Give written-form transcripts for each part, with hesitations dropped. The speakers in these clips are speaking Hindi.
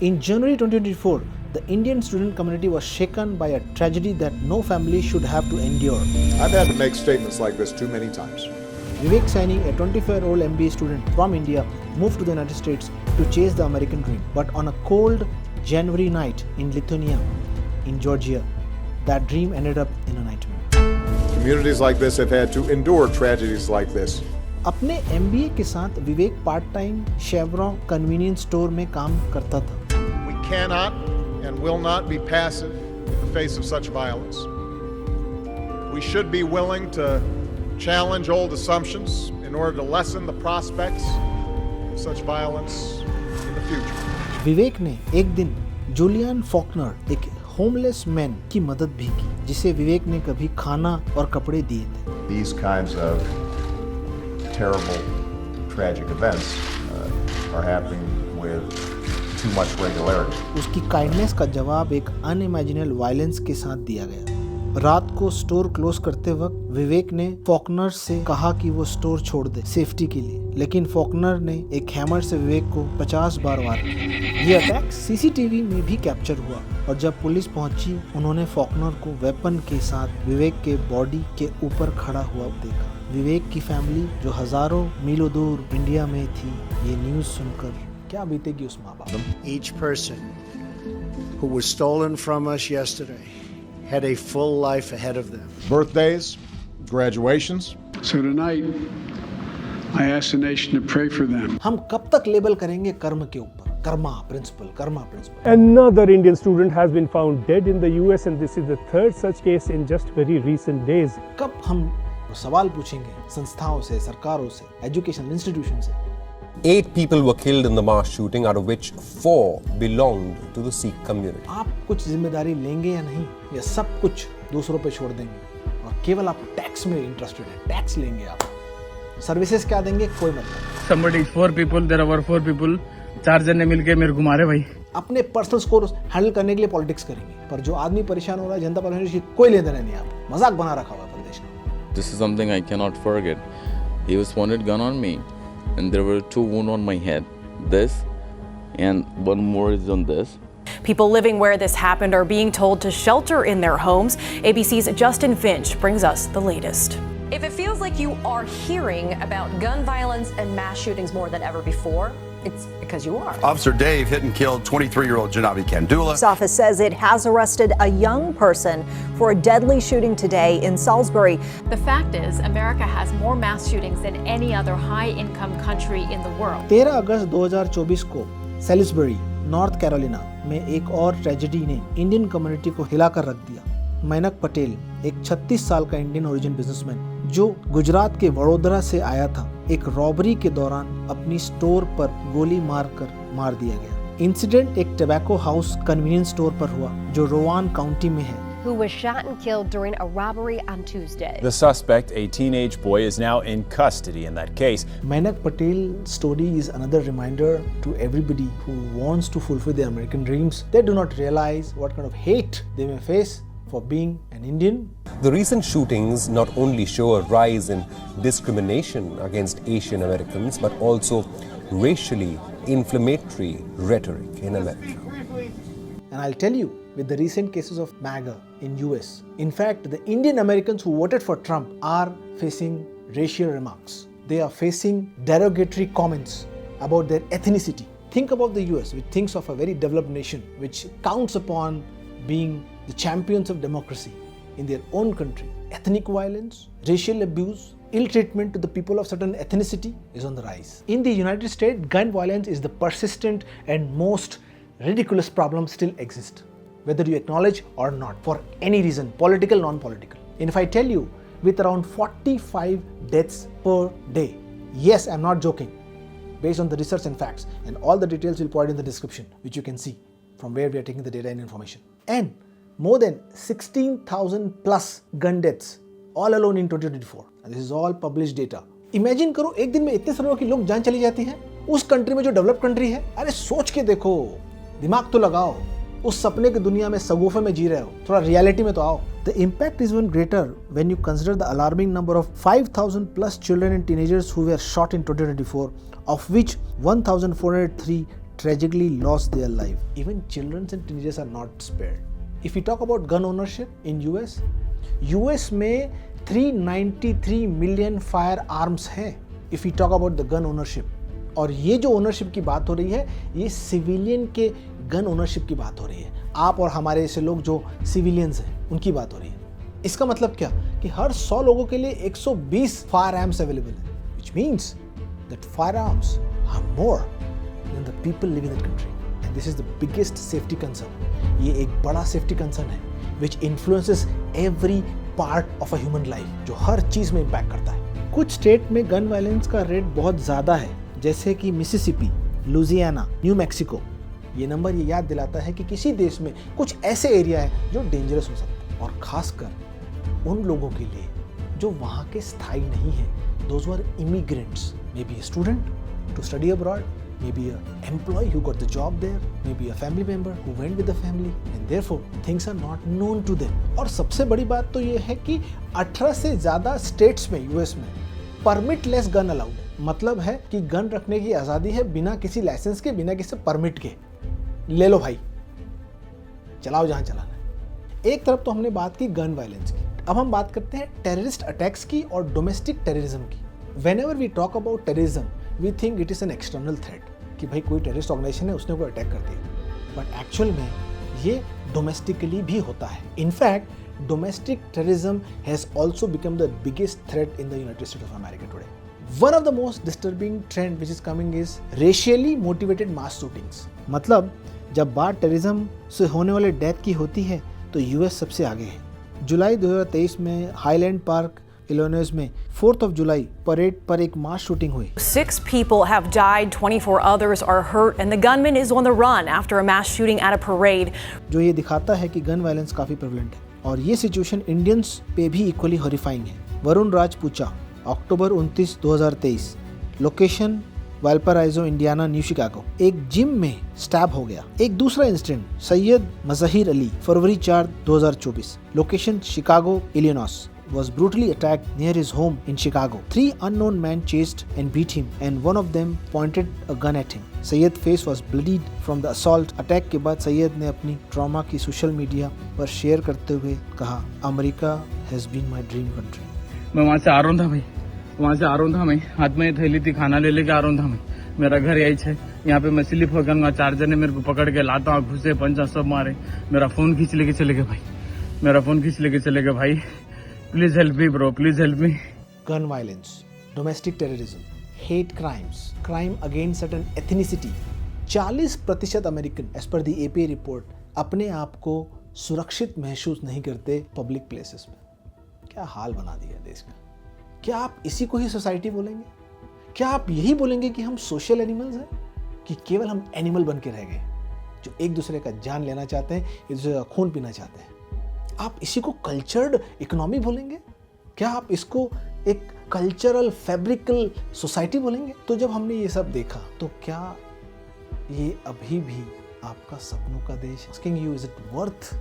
In January 2024, the Indian student community was shaken by a tragedy that no family should have to endure. I've had to make statements like this too many times. Vivek Saini, a 24-year-old MBA student from India, moved to the United States to chase the American dream. But on a cold January night in Lithuania, in Georgia, that dream ended up in a nightmare. Communities like this have had to endure tragedies like this. अपने MBA के साथ Vivek part time Chevron convenience store में काम करता था. We cannot and will not be passive in the face of such violence. We should be willing to challenge old assumptions in order to lessen the prospects of such violence in the future. विवेक ने एक दिन जूलियन फॉकनर, एक होमलेस मैन की मदद भी की, जिसे विवेक ने कभी खाना और कपड़े दिए थे. These kinds of terrible, tragic events are happening with too much regularity. उसकी काइंडनेस का जवाब एक अनइमेजिनेबल वायलेंस के साथ दिया गया. रात को स्टोर क्लोज करते वक्त विवेक ने फॉकनर से कहा कि वो स्टोर छोड़ दे सेफ्टी के लिए, लेकिन फॉकनर ने एक हैमर से विवेक को 50 बार वार किया. ये अटैक सीसीटीवी में भी कैप्चर हुआ और जब पुलिस पहुंची उन्होंने फॉकनर को वेपन के साथ विवेक के बॉडी के ऊपर खड़ा हुआ देखा. विवेक की फैमिली जो हजारों मीलों दूर इंडिया में थी, ये न्यूज़ सुनकर क्या बीतेगी उस माँ बाप. Each person who was stolen from us yesterday had a full life ahead of them. Birthdays, graduations. So tonight, I ask the nation to pray for them. हम कब तक लेबल करेंगे कर्म के ऊपर? Karma principle. Another Indian student has been found dead in the US, and this is the third such case in just very recent days. कब हम सवाल पूछेंगे संस्थाओं से, सरकारों से, एजुकेशन इंस्टीट्यूशन से? 8 people were killed in the mass shooting, out of which 4 belonged to the Sikh community. आप कुछ जिम्मेदारी लेंगे या नहीं, या सब कुछ दूसरों पे छोड़ देंगे और केवल आप टैक्स में इंटरेस्टेड हैं, टैक्स लेंगे आप, सर्विसेज क्या देंगे कोई मतलब. Somebody is 4 people, there are 4 people, 4 जने मिलके मेरे घुमा रहे भाई. अपने पर्सनल स्कोर हैंडल करने के लिए पॉलिटिक्स करेंगे, पर जो आदमी परेशान हो रहा है, जनता परेशान है, कोई लेना देना नहीं. आप मजाक बना रखा हुआ है प्रदेश में. This is something I cannot forget. He was pointed gun on me, and there were 2 wounds on my head. This, and one more is on this. People living where this happened are being told to shelter in their homes. ABC's Justin Finch brings us the latest. If it feels like you are hearing about gun violence and mass shootings more than ever before, it's because you are. Officer Dave hit and killed 23-year-old Janabi Kandula. The office says it has arrested a young person for a deadly shooting today in Salisbury. The fact is, America has more mass shootings than any other high-income country in the world. 13 अगस्त 2024 को सेलिसबरी, नॉर्थ कैरोलिना में एक और ट्रेजेडी ने इंडियन कम्युनिटी को हिलाकर रख दिया. मैनक पटेल, एक 36 साल का इंडियन ओरिजिन बिजनेसमैन जो गुजरात के वडोदरा से आया था, एक रॉबरी के दौरान अपनी स्टोर पर गोली मारकर मार दिया गया. इंसिडेंट एक टोबैको हाउस कन्वीनियंस स्टोर पर हुआ जो रोवान काउंटी में है. Who was shot and killed during a robbery on Tuesday. The suspect, a teenage boy, is now in custody in that case. Mainak Patel's story is another reminder to everybody who wants to fulfill their American dreams. They do not realize what kind of hate they may face for being an Indian. The recent shootings not only show a rise in discrimination against Asian Americans, but also racially inflammatory rhetoric in America. And I'll tell you, with the recent cases of MAGA in US, in fact, the Indian Americans who voted for Trump are facing racial remarks. They are facing derogatory comments about their ethnicity. Think about the US, which thinks of a very developed nation, which counts upon being the champions of democracy in their own country. Ethnic violence, racial abuse, ill treatment to the people of certain ethnicity is on the rise. In the United States, gun violence is the persistent and most ridiculous problem still exists, whether you acknowledge or not, for any reason, political, non-political. And if I tell you, with around 45 deaths per day, yes, I'm not joking, based on the research and facts, and all the details will provide in the description, which you can see from where we are taking the data and information. And more than 16,000 plus gun deaths all alone in 2024. And this is all published data. Imagine करो एक दिन में इतने सारे की लोग जान चली जाती हैं उस कंट्री में जो डेवलप कंट्री है. अरे सोच के देखो, दिमाग तो लगाओ. उस सपने की दुनिया में सगोफे में जी रहे हो, थोड़ा रियलिटी में तो आओ. The impact is even greater when you consider the alarming number of 5,000 plus children and teenagers who were shot in 2024, of which 1,403 tragically lost their life. Even children and teenagers are not spared. If we talk about gun ownership in US में 393 million firearms हैं. If we talk about the gun ownership, और ये जो ओनरशिप की बात हो रही है, ये सिविलियन के गन ओनरशिप की बात हो रही है. आप और हमारे ऐसे लोग जो सिविलियंस हैं उनकी बात हो रही है. इसका मतलब क्या कि हर 100 लोगों के लिए 120 फायर आर्म्स अवेलेबल है, which means that firearms are more than the people living in that country. And this is the biggest safety concern. ये एक बड़ा सेफ्टी कंसर्न है which influences every part of a human life, जो हर चीज में इम्पैक्ट करता है. कुछ स्टेट में गन वायलेंस का रेट बहुत ज्यादा है, जैसे कि मिसिसिपी, लुजियाना, न्यू मैक्सिको. ये नंबर ये याद दिलाता है कि किसी देश में कुछ ऐसे एरिया है जो डेंजरस हो सकते हैं, और खासकर उन लोगों के लिए जो वहाँ के स्थायी नहीं हैं. Those were immigrants, maybe a student to study abroad, maybe an employee who got the job there, maybe a family member who went with the family, and therefore things are not known to them. और सबसे बड़ी बात तो ये है कि 18 से ज़्यादा स्टेट्स में यूएस में परमिटलेस गन अलाउड है. मतलब है कि गन रखने की आज़ादी है बिना किसी लाइसेंस के, बिना किसी परमिट के. ले लो भाई, चलाओ जहाँ चलाना है. एक तरफ तो हमने बात की गन वायलेंस की, अब हम बात करते हैं टेररिस्ट अटैक्स की और डोमेस्टिक टेररिज्म की. Whenever we talk about terrorism, we think it is an external threat, कि भाई कोई टेररिस्ट ऑर्गेनाइजेशन है, उसने कोई अटैक कर दिया. बट एक्चुअल में ये डोमेस्टिकली भी होता है. In fact domestic terrorism has also become the biggest threat in the United states of America today. One of the most disturbing trend which is coming is racially motivated mass shootings. मतलब जब बात टेररिज्म से होने वाले डेथ की होती है तो यूएस सबसे आगे है. जुलाई 2023 में हाईलैंड पार्क इलिनॉइस में 4th of July परेड पर एक मास शूटिंग हुई. 6 people have died, 24 others are hurt, and the gunman is on the run after a mass shooting at a parade. जो ये दिखाता है कि गन वायलेंस काफी प्रेवलेंट है, और ये सिचुएशन इंडियंस पे भी इक्वली हॉरिफाइंग है. Varun Rajpucha, October 29, 2023. Location Valparaiso, Indiana, new Chicago. एक जिम में स्टैब हो गया. एक दूसरा incident Syed Mazahir Ali, February 4, 2024. Location Chicago, Illinois. was brutally attacked near his home in Chicago. 3 unknown men chased and beat him, and one of them pointed a gun at him. Syed face was bloodied from the assault. Attack के बाद सैयद ने अपनी ट्रॉमा की सोशल मीडिया पर शेयर करते हुए कहा, America has been my dream country. मैं वहाँ से आ रहा था भाई, वहाँ से आ रहा था मैं, हाथ में थैली थी, खाना ले लेके आ रहा था मैं. मेरा घर यही है, यहाँ पे मैं स्लिप हो गया. 4 जने मेरे को पकड़ के लाता, घुसे, पंचा सब मारे. मेरा फोन खींच लेके चले गए भाई, मेरा फोन खींच लेके चले गए भाई. Please help me, bro. Please help me. Gun violence, domestic terrorism, hate crimes, crime against certain ethnicity. 40% American, as per the APA report, अपने आप को सुरक्षित महसूस नहीं करते पब्लिक प्लेसेस में. क्या हाल बना दिया देश का. क्या आप इसी को ही सोसाइटी बोलेंगे? क्या आप यही बोलेंगे कि हम सोशल एनिमल्स हैं, कि केवल हम एनिमल बन के रह गए जो एक दूसरे का जान लेना चाहते हैं, एक दूसरे का खून पीना चाहते हैं? आप इसी को कल्चर्ड इकोनॉमी बोलेंगे? क्या आप इसको एक कल्चरल फैब्रिकल सोसाइटी बोलेंगे? तो जब हमने ये सब देखा तो क्या ये अभी भी आपका सपनों का देश? Asking you, is it worth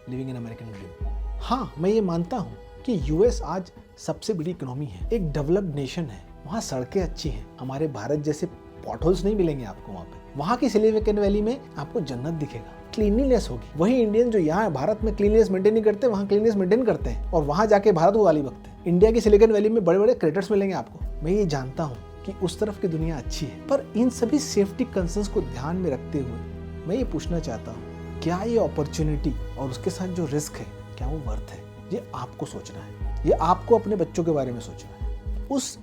living in American dream? हाँ, मैं ये मानता हूँ कि यूएस आज सबसे बड़ी इकोनॉमी है, एक डेवलप्ड नेशन है, वहाँ सड़कें अच्छी हैं. हमारे भारत जैसे पॉटहोल्स नहीं मिलेंगे आपको वहाँ पे. वहाँ की सिलिकॉन वैली में आपको जन्नत दिखेगा, क्लीनलीनेस होगी. वही इंडियन जो यहाँ भारत में क्लीनलीनेस मेंटेन नहीं करते, वहाँ क्लीनलीनेस मेंटेन करते हैं, और वहाँ जाके भारत को गाली बकते हैं. इंडिया की सिलिकॉन वैली में बड़े बड़े क्रेटर्स मिलेंगे आपको. मैं ये जानता हूँ कि उस तरफ की दुनिया अच्छी है, पर इन सभी सेफ्टी कंसर्न्स को ध्यान में रखते हुए मैं ये पूछना चाहता हूँ, क्या ये अपॉर्चुनिटी और उसके साथ जो रिस्क है, क्या वो वर्थ है? ये आपको सोचना है, ये आपको अपने बच्चों के बारे में सोचना है. उस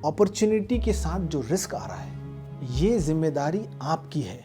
अपॉर्चुनिटी के साथ जो रिस्क आ रहा है, ये जिम्मेदारी आपकी है.